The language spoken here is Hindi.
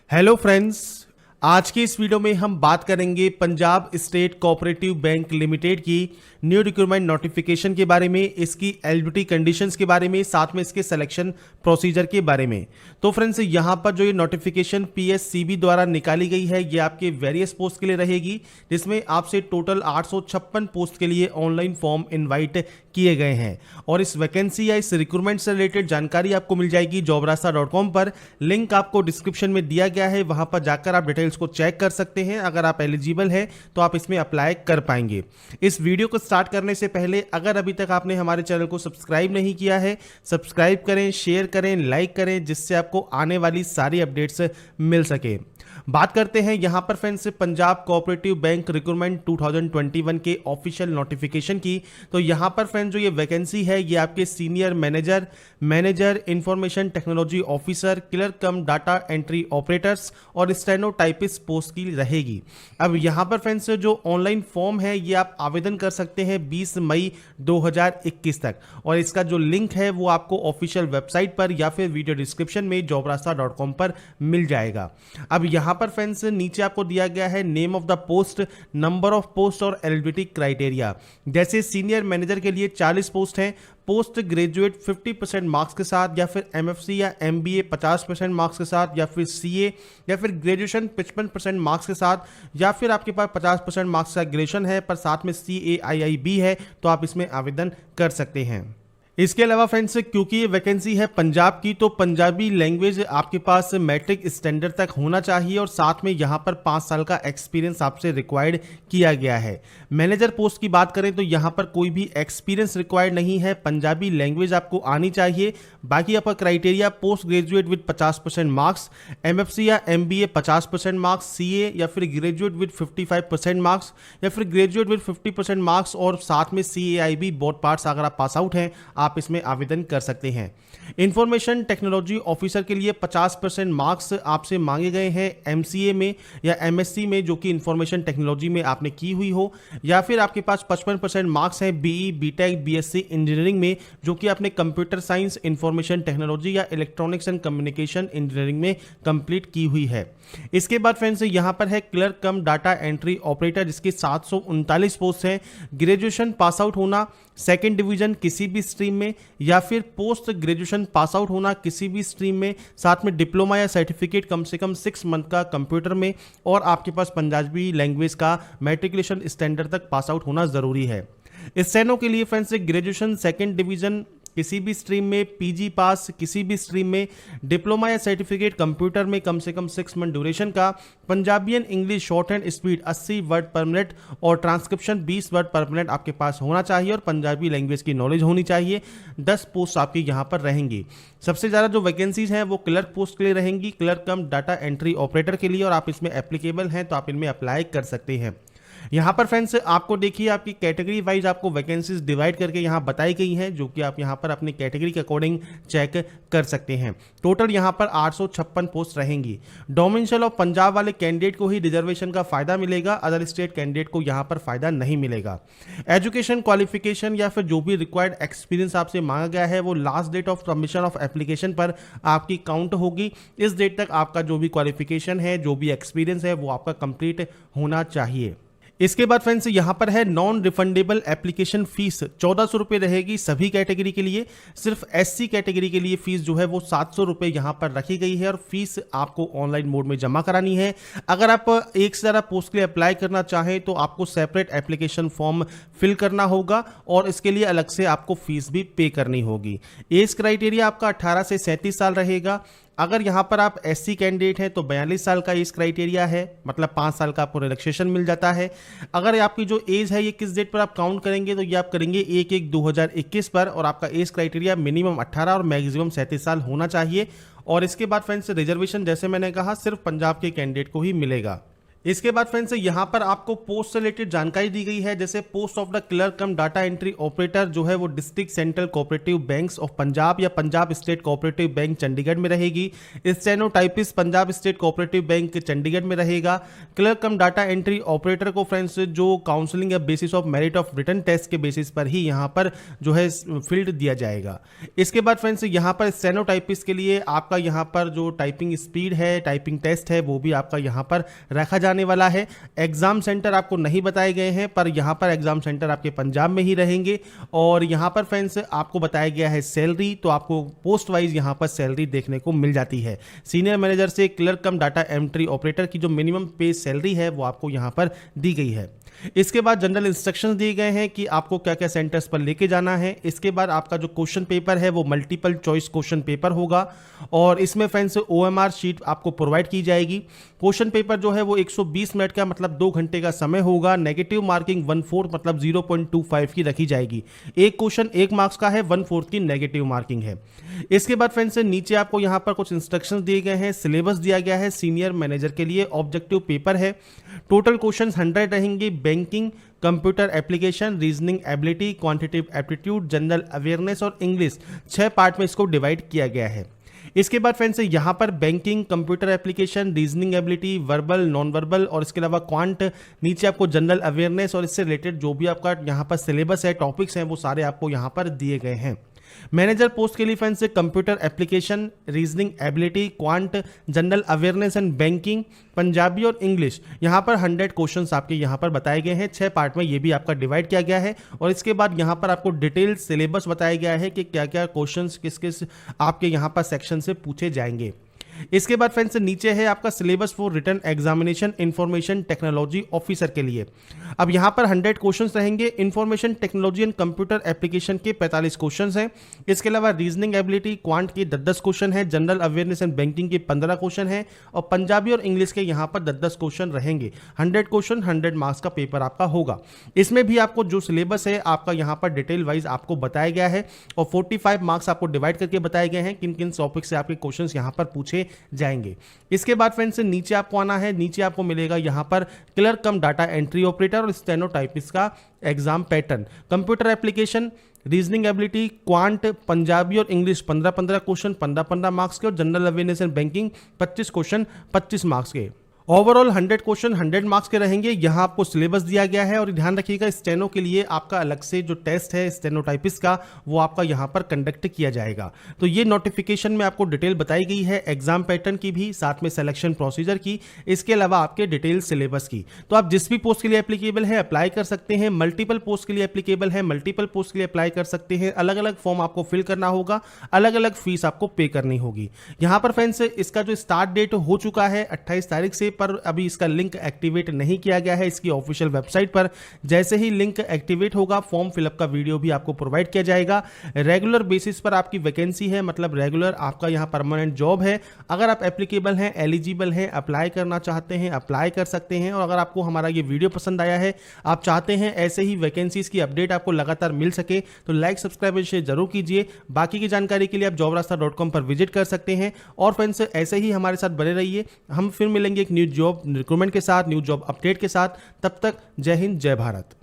हेलो फ्रेंड्स, आज की इस वीडियो में हम बात करेंगे Punjab state cooperative bank limited की न्यू रिक्रूटमेंट नोटिफिकेशन के बारे में, इसकी एलिजिबिलिटी कंडीशंस के बारे में, साथ में इसके सिलेक्शन प्रोसीजर के बारे में। तो फ्रेंड्स, यहाँ पर जो ये नोटिफिकेशन पीएससीबी द्वारा निकाली गई है, ये आपके वेरियस पोस्ट के लिए रहेगी, जिसमें आपसे टोटल 856 पोस्ट के लिए ऑनलाइन फॉर्म इन्वाइट किए गए हैं। और इस वैकेंसी या इस रिक्रूटमेंट से रिलेटेड जानकारी आपको मिल जाएगी jobrasta.com पर। लिंक आपको डिस्क्रिप्शन में दिया गया है, वहां पर जाकर आप डिटेल्स को चेक कर सकते हैं। अगर आप एलिजिबल हैं तो आप इसमें अप्लाई कर पाएंगे। इस वीडियो को स्टार्ट करने से पहले अगर अभी तक आपने हमारे चैनल को सब्सक्राइब नहीं किया है, सब्सक्राइब करें, शेयर करें, लाइक करें, जिससे आपको आने वाली सारी अपडेट्स मिल सके। बात करते हैं यहां पर friends Punjab cooperative bank recruitment 2021 के ऑफिशियल नोटिफिकेशन की। तो यहां पर फ्रेंड्स जो ये वैकेंसी है, ये आपके senior manager information technology officer, clerk cum data entry operators और स्टेनो टाइपिस्ट पोस्ट की रहेगी। अब यहां पर फ्रेंड्स जो ऑनलाइन फॉर्म है, ये आप आवेदन कर सकते हैं 20 मई 2021 तक, और इसका जो लिंक है वो आपको ऑफिशियल वेबसाइट पर या फिर वीडियो डिस्क्रिप्शन में jobrasta.com पर मिल जाएगा। अब यहां पर फ्रेंड्स नीचे आपको दिया गया है name of the post, number of post और एलिजिबिलिटी क्राइटेरिया। जैसे सीनियर मैनेजर के लिए 40 पोस्ट हैं, पोस्ट ग्रेजुएट 50% मार्क्स के साथ, या फिर एमएफसी या एमबीए 50% मार्क्स के साथ, या फिर सीए या फिर ग्रेजुएशन 55% मार्क्स के साथ, या फिर आपके पास 50% मार्क्स का ग्रेजुएशन है पर साथ में CAIIB है, तो आप इसमें आवेदन कर सकते हैं। इसके अलावा फ्रेंड्स, क्योंकि ये वैकेंसी है पंजाब की, तो पंजाबी लैंग्वेज आपके पास मैट्रिक स्टैंडर्ड तक होना चाहिए, और साथ में यहाँ पर 5 साल का एक्सपीरियंस आपसे रिक्वायर्ड किया गया है। मैनेजर पोस्ट की बात करें तो यहाँ पर कोई भी एक्सपीरियंस रिक्वायर्ड नहीं है, पंजाबी लैंग्वेज आपको आनी चाहिए। बाकी आपका criteria post graduate with 50% marks, MFC या MBA 50% मार्क्स, CA या फिर ग्रेजुएट विद 55% मार्क्स, या फिर ग्रेजुएट विद 50% मार्क्स और साथ में CAIB बोर्ड पार्ट्स अगर आप पास आउट हैं, आप इसमें आवेदन कर सकते हैं। इंफॉर्मेशन टेक्नोलॉजी ऑफिसर के लिए 50% मार्क्स आपसे मांगे गए हैं MCA में या MSc में, जो कि इंफॉर्मेशन टेक्नोलॉजी में आपने की हुई हो, या फिर आपके पास 55% मार्क्स हैं BE, BTech, BSc इंजीनियरिंग में, जो कि आपने कंप्यूटर साइंस, इंफॉर्मेशन टेक्नोलॉजी या इलेक्ट्रॉनिक्स एंड कम्युनिकेशन इंजीनियरिंग में कंप्लीट की हुई है। इसके बाद फ्रेंड्स यहाँ पर है clerk cum data entry operator, जिसके 739 पोस्ट हैं। ग्रेजुएशन पास आउट होना सेकेंड डिवीजन किसी भी स्ट्रीम में, या फिर पोस्ट ग्रेजुएशन पास आउट होना किसी भी स्ट्रीम में, साथ में डिप्लोमा या सर्टिफिकेट कम से कम 6 मंथ का कंप्यूटर में, और आपके पास पंजाबी लैंग्वेज का मैट्रिकुलेशन स्टैंडर्ड तक पास आउट होना जरूरी है। स्टेनो के लिए फ्रेंड्स ग्रेजुएशन सेकेंड डिवीजन किसी भी स्ट्रीम में, PG पास किसी भी स्ट्रीम में, डिप्लोमा या सर्टिफिकेट कंप्यूटर में कम से कम 6 मंथ ड्यूरेशन का, Punjabi and English shorthand speed 80 word per minute और ट्रांसक्रिप्शन 20 वर्ड पर मिनट आपके पास होना चाहिए, और पंजाबी लैंग्वेज की नॉलेज होनी चाहिए। 10 पोस्ट आपकी यहाँ पर रहेंगी। सबसे ज़्यादा जो वैकेंसीज हैं वो क्लर्क पोस्ट के लिए रहेंगी, clerk cum data entry operator के लिए, और आप इसमें एप्लीकेबल हैं तो आप इनमें अप्लाई कर सकते हैं। यहाँ पर फ्रेंड्स आपको देखिए आपकी कैटेगरी वाइज आपको वैकेंसीज डिवाइड करके यहाँ बताई गई हैं, जो कि आप यहाँ पर अपनी कैटेगरी के अकॉर्डिंग चेक कर सकते हैं। टोटल यहाँ पर 856 पोस्ट रहेंगी। डोमिसाइल ऑफ पंजाब वाले कैंडिडेट को ही रिजर्वेशन का फायदा मिलेगा, अदर स्टेट कैंडिडेट को यहाँ पर फायदा नहीं मिलेगा। एजुकेशन क्वालिफिकेशन या फिर जो भी रिक्वायर्ड एक्सपीरियंस आपसे मांगा गया है, वो last date of submission of application पर आपकी काउंट होगी। इस डेट तक आपका जो भी क्वालिफिकेशन है, जो भी एक्सपीरियंस है, वो आपका कंप्लीट होना चाहिए। इसके बाद फ्रेंड्स यहाँ पर है नॉन रिफंडेबल एप्लीकेशन फीस 1400 रुपये रहेगी सभी कैटेगरी के लिए। सिर्फ SC कैटेगरी के लिए फीस जो है वो 700 रुपये यहाँ पर रखी गई है, और फीस आपको ऑनलाइन मोड में जमा करानी है। अगर आप एक से ज़्यादा पोस्ट के लिए अप्लाई करना चाहें तो आपको सेपरेट एप्लीकेशन फॉर्म फिल करना होगा, और इसके लिए अलग से आपको फीस भी पे करनी होगी। एज क्राइटेरिया आपका 18 से 37 साल रहेगा। अगर यहाँ पर आप SC कैंडिडेट हैं तो 42 साल का एज क्राइटेरिया है, मतलब 5 साल का आपको रिलैक्सेशन मिल जाता है। अगर आपकी जो एज है ये किस डेट पर आप काउंट करेंगे, तो ये आप करेंगे 1/1/2021 पर, और आपका एज क्राइटेरिया मिनिमम 18 और मैक्सिमम 37 साल होना चाहिए। और इसके बाद फ्रेंड्स रिजर्वेशन जैसे मैंने कहा सिर्फ पंजाब के कैंडिडेट को ही मिलेगा। इसके बाद फ्रेंड्स यहाँ पर आपको पोस्ट से रिलेटेड जानकारी दी गई है, जैसे post of the clerk cum data entry operator जो है वो district central cooperative banks of Punjab या Punjab state cooperative bank Chandigarh में रहेगी। Stenotypist Punjab state cooperative bank Chandigarh में रहेगा। Clerk cum data entry operator को फ्रेंड्स जो काउंसलिंग या basis of merit of written test के बेसिस पर ही यहाँ पर जो है फील्ड दिया जाएगा। इसके बाद फ्रेंड्स यहाँ पर स्टेनोटाइपिस्ट के लिए आपका यहाँ पर जो टाइपिंग स्पीड है, टाइपिंग टेस्ट है, वो भी आपका यहाँ पर रखा जाने वाला है। एग्जाम सेंटर आपको नहीं बताए गए हैं, पर यहां पर एग्जाम सेंटर आपके पंजाब में ही रहेंगे। और यहां पर फ्रेंड्स आपको बताया गया है सैलरी, तो आपको पोस्ट वाइज यहां पर सैलरी देखने को मिल जाती है। सीनियर मैनेजर से clerk cum data entry operator की जो मिनिमम पे सैलरी है वो आपको यहां पर दी गई है। इसके बाद जनरल इंस्ट्रक्शंस दिए गए हैं कि आपको क्या क्या सेंटर्स पर लेके जाना है। इसके बाद आपका जो क्वेश्चन पेपर है वो मल्टीपल चॉइस क्वेश्चन पेपर होगा और इसमें फ्रेंड्स OMR शीट आपको प्रोवाइड की जाएगी। क्वेश्चन पेपर जो है वो 120 मिनट का मतलब 2 घंटे का समय होगा। नेगेटिव मार्किंग 1/4 मतलब 0.25 की रखी जाएगी। एक क्वेश्चन 1 मार्क्स का है, 1/4 की नेगेटिव मार्किंग है। इसके बाद फ्रेंड्स नीचे आपको यहाँ पर कुछ इंस्ट्रक्शंस दिए गए हैं, सिलेबस दिया गया है सीनियर मैनेजर के लिए। ऑब्जेक्टिव पेपर है, टोटल क्वेश्चंस 100 रहेंगे। Banking, computer application, reasoning ability, quantitative aptitude, general awareness और इंग्लिश 6 पार्ट में इसको डिवाइड किया गया है। इसके बाद फ्रेंड्स यहाँ पर banking, computer application, reasoning ability, verbal, non verbal और इसके अलावा क्वांट, नीचे आपको जनरल अवेयरनेस और इससे रिलेटेड जो भी आपका यहाँ पर सिलेबस है, टॉपिक्स हैं, वो सारे आपको यहाँ पर दिए गए हैं। मैनेजर पोस्ट के लिए friends computer application, reasoning ability, quant, general awareness and banking, Punjabi और इंग्लिश, यहाँ पर 100 क्वेश्चंस आपके यहाँ पर बताए गए हैं। 6 पार्ट में ये भी आपका डिवाइड किया गया है और इसके बाद यहाँ पर आपको डिटेल सिलेबस बताया गया है कि क्या क्या क्वेश्चंस किस किस आपके यहाँ पर सेक्शन से पूछे जाएंगे। इसके बाद फ्रेंड्स नीचे है आपका syllabus for written examination information technology officer के लिए। अब यहाँ पर 100 क्वेश्चंस रहेंगे। Information technology and computer application के 45 क्वेश्चंस हैं। इसके अलावा रीजनिंग एबिलिटी, क्वांट के 10 क्वेश्चन है, जनरल अवेयरनेस एंड बैंकिंग के 15 क्वेश्चन है और पंजाबी और इंग्लिश के यहाँ पर 10 क्वेश्चन रहेंगे। 100 क्वेश्चन, 100 मार्क्स का पेपर आपका होगा। इसमें भी आपको जो सिलेबस है आपका यहाँ पर डिटेल वाइज आपको बताया गया है और 45 मार्क्स आपको डिवाइड करके बताए गए हैं किन किन टॉपिक से आपके क्वेश्चन यहाँ पर पूछे जाएंगे। इसके बाद फ्रेंड्स नीचे आपको आना है, नीचे आपको मिलेगा यहां पर clerk cum data entry operator और स्टेनोटाइपिस्ट का exam pattern. Computer application, reasoning ability, quant, Punjabi और इंग्लिश 15-15 क्वेश्चन 15-15 मार्क्स के और general awareness and banking 25 question 25 marks के। ओवरऑल 100 क्वेश्चन 100 मार्क्स के रहेंगे। यहाँ आपको सिलेबस दिया गया है और ध्यान रखिएगा स्टेनो के लिए आपका अलग से जो टेस्ट है स्टेनोटाइपिस्ट का वो आपका यहाँ पर कंडक्ट किया जाएगा। तो ये नोटिफिकेशन में आपको डिटेल बताई गई है एग्जाम पैटर्न की भी, साथ में सिलेक्शन प्रोसीजर की, इसके अलावा आपके डिटेल सिलेबस की। तो आप जिस भी पोस्ट के लिए एप्लीकेबल है अप्लाई कर सकते हैं। मल्टीपल पोस्ट के लिए एप्लीकेबल है, मल्टीपल पोस्ट के लिए अप्लाई कर सकते हैं। अलग अलग फॉर्म आपको फिल करना होगा, अलग अलग फीस आपको पे करनी होगी। यहाँ पर फ्रेंड्स इसका जो स्टार्ट डेट हो चुका है 28 तारीख से, पर अभी इसका लिंक एक्टिवेट नहीं किया गया है इसकी ऑफिशियल वेबसाइट पर। जैसे ही लिंक एक्टिवेट होगा फॉर्म फिलअप का वीडियो भी आपको प्रोवाइड किया जाएगा। रेगुलर बेसिस पर आपकी वैकेंसी है, मतलब रेगुलर आपका यहाँ परमानेंट जॉब है। अगर आप एप्लीकेबल हैं, एलिजिबल हैं, अप्लाई करना चाहते हैं, अप्लाई कर सकते हैं। और अगर आपको हमारा ये वीडियो पसंद आया है, आप चाहते हैं ऐसे ही वैकेंसीज की अपडेट आपको लगातार मिल सके, तो लाइक सब्सक्राइब और शेयर जरूर कीजिए। बाकी की जानकारी के लिए आप jobrasta.com पर विजिट कर सकते हैं। और फ्रेंड्स ऐसे ही हमारे साथ बने रहिए। हम फिर मिलेंगे एक न्यू जॉब रिक्रूटमेंट के साथ, न्यू जॉब अपडेट के साथ। तब तक जय हिंद, जय भारत।